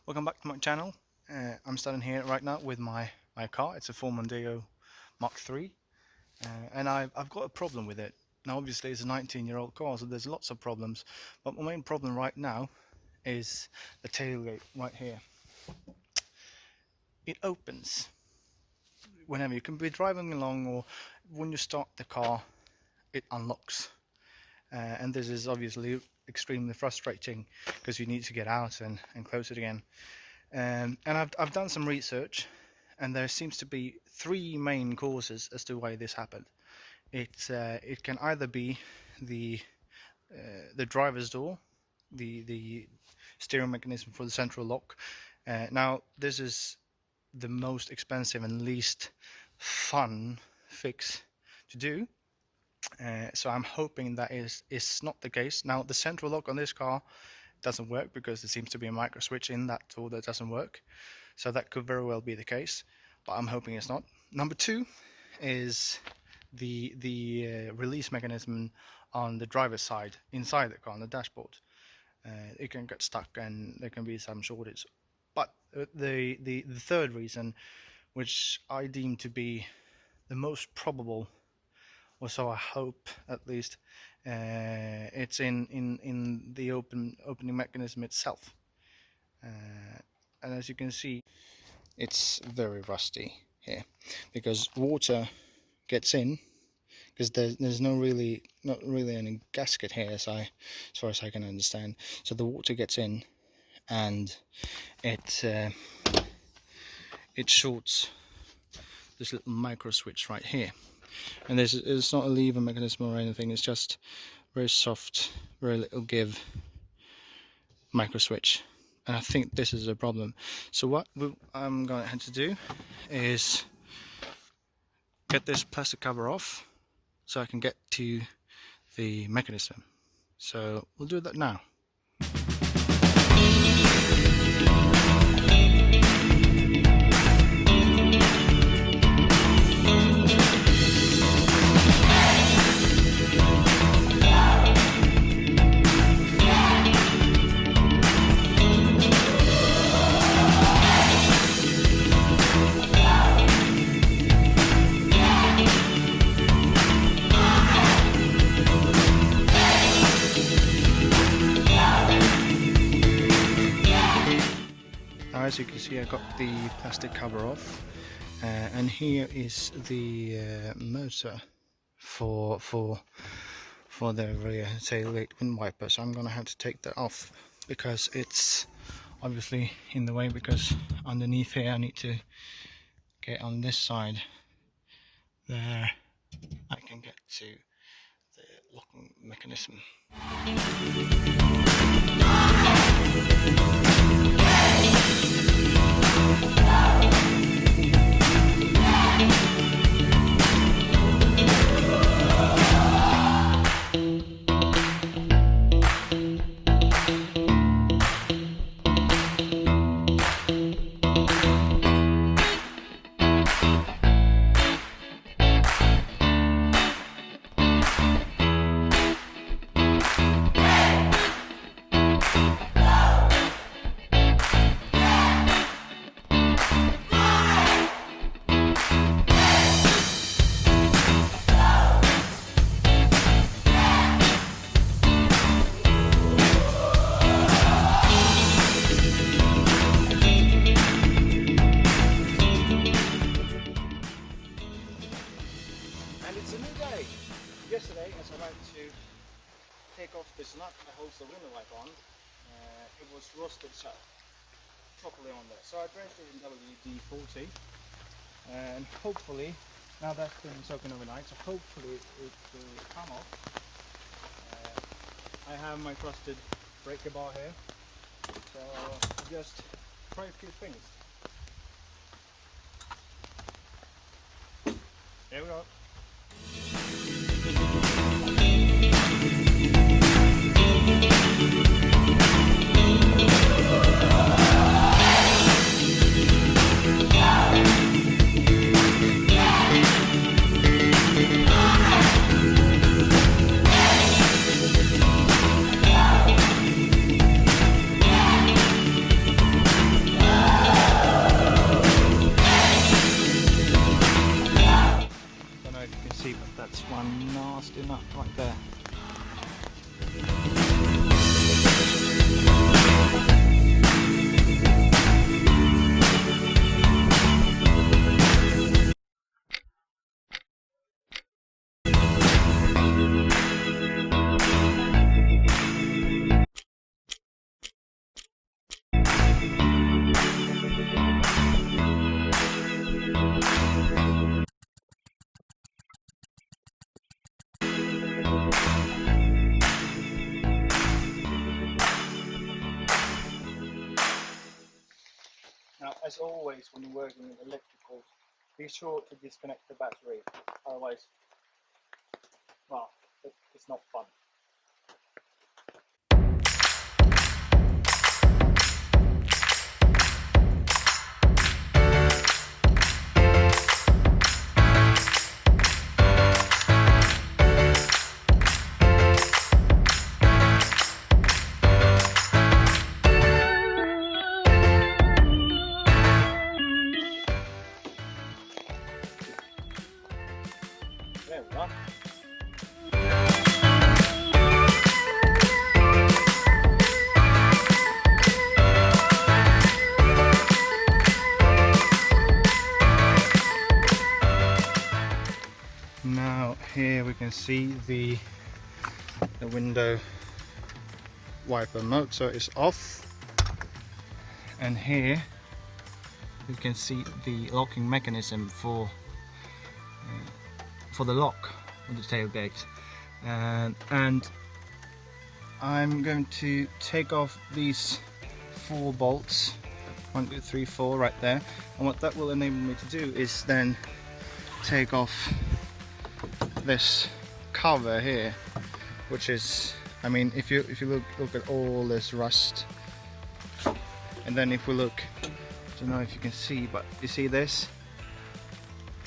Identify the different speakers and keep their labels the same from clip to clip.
Speaker 1: Welcome back to my channel. I'm standing here right now with my car. It's a Ford Mondeo Mark III, and I've got a problem with it. Now obviously it's a 19-year-old car, so there's lots of problems, but my main problem right now is the tailgate right here. It opens whenever you can be driving along, or when you start the car it unlocks, and this is obviously extremely frustrating because you need to get out and close it again. And I've done some research, and there seems to be three main causes as to why this happened. It can either be the driver's door, the steering mechanism for the central lock. Now this is the most expensive and least fun fix to do. So I'm hoping that is not the case. Now the central lock on this car doesn't work because there seems to be a microswitch in that tool that doesn't work, so that could very well be the case, but I'm hoping it's not. Number two is the release mechanism on the driver's side inside the car, on the dashboard. It can get stuck and there can be some shortage. But the third reason, which I deem to be the most probable, or so I hope at least, it's in the opening mechanism itself, and as you can see it's very rusty here because water gets in, because there's not really any gasket here as far as I can understand. So the water gets in and it shorts this little micro switch right here. And it's not a lever mechanism or anything, it's just very soft, very little give micro switch. And I think this is a problem. So what I'm going to have to do is get this plastic cover off so I can get to the mechanism. So we'll do that now. As you can see, I got the plastic cover off, and here is the motor for the rear tailgate wind wiper. So I'm gonna have to take that off because it's obviously in the way, because underneath here I need to get on this side. There I can get to the locking mechanism. Yesterday, as I went to take off this nut that holds the window wipe on, it was rusted shut properly on there. So I drenched it in WD-40, and hopefully, now that's been soaking overnight, so hopefully it will come off. I have my trusted breaker bar here, so I'll just try a few things. Here we go. enough right there. Now, as always, when you're working with electrical, be sure to disconnect the battery, otherwise, well, it's not fun. There we are. Now here we can see the window wiper mode, so it's off, and here you can see the locking mechanism for the lock of the tailgate, and I'm going to take off these 4 bolts, 1, 2, 3, 4 right there, and what that will enable me to do is then take off this cover here, which is, I mean, if you look at all this rust, and then if we look, I don't know if you can see, but you see this?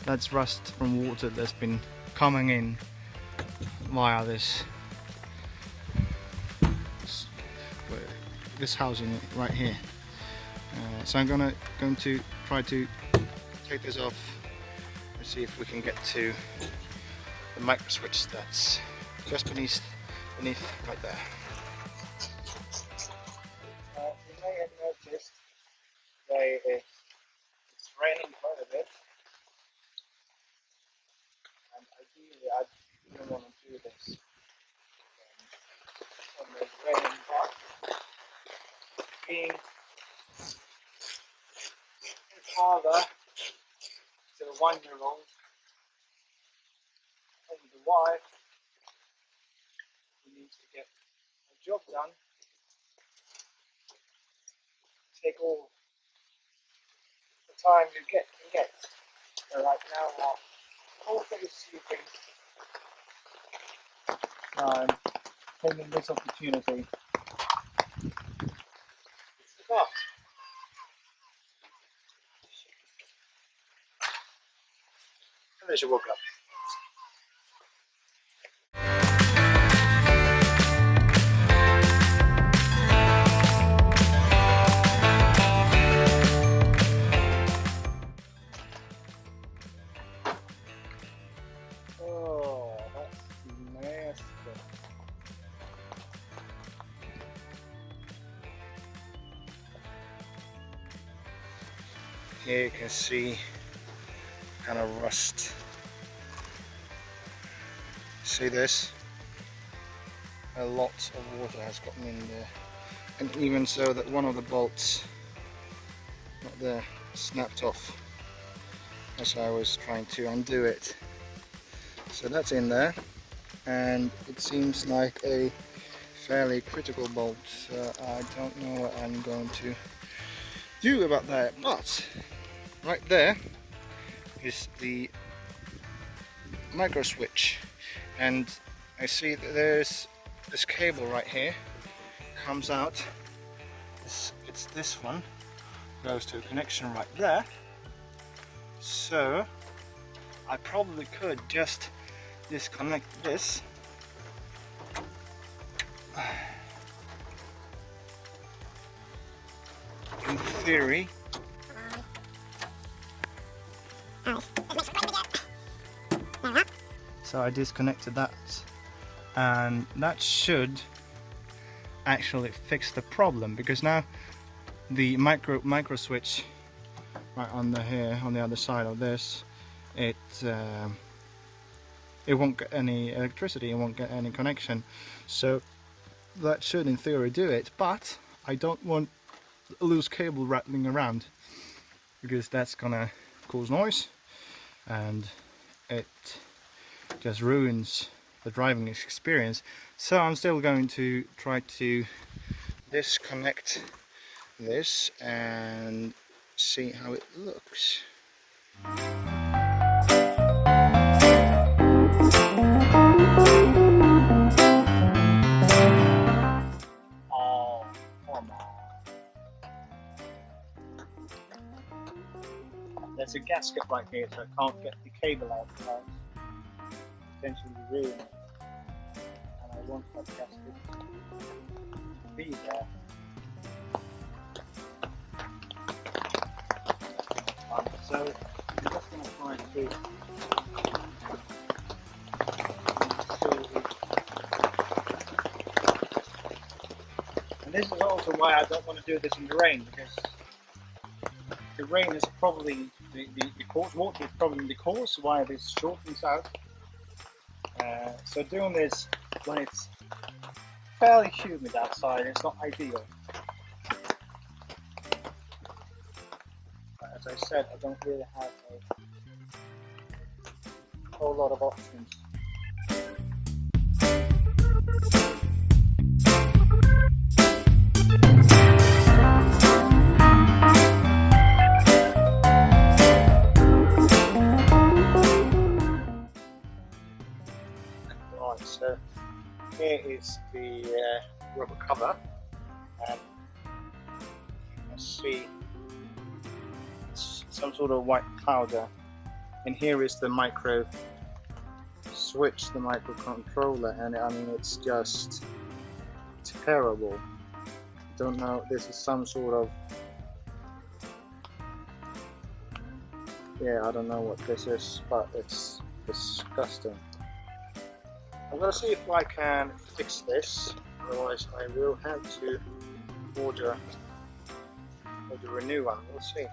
Speaker 1: That's rust from water that's been coming in via this housing right here. So I'm going to try to take this off and see if we can get to the microswitch that's just beneath right there. You may have noticed it's raining quite a bit, and ideally I don't want to do this when there's rain, but being a father to a 1-year-old and the wife who needs to get a job done, take all the time you can get. So right now I'm also sleeping. I'm taking this opportunity. It's the car. And then she woke up. Oh, that's nasty. Here you can see kind of rust. See this? A lot of water has gotten in there, and even so that one of the bolts not there snapped off as I was trying to undo it. So that's in there, and it seems like a fairly critical bolt, so I don't know what I'm going to do about that. But right there is the microswitch, and I see that there's this cable right here comes out. It's this one, goes to a connection right there, so I probably could just disconnect this in theory. So I disconnected that, and that should actually fix the problem, because now the micro switch right under here on the other side of this, it won't get any electricity, it won't get any connection. So that should in theory do it, but I don't want a loose cable rattling around, because that's gonna cause noise and it just ruins the driving experience. So I'm still going to try to disconnect this and see how it looks. Oh, come on. There's a gasket right here, so I can't get the cable out without potentially ruining it. And I want that gasket to be there. So I'm just going to try to and this is also why I don't want to do this in the rain, because the rain is probably the cause, water is probably the cause why this shortens out. So doing this when it's fairly humid outside, it's not ideal. But as I said, I don't really have a whole lot of options. Right, so here is the rubber cover, and let's see, it's some sort of white powder, and here is the micro switch, the microcontroller, and I mean it's just terrible. I don't know, this is some sort of, yeah, I don't know what this is, but it's disgusting. I'm gonna see if I can fix this, otherwise I will have to order a new one. We'll see.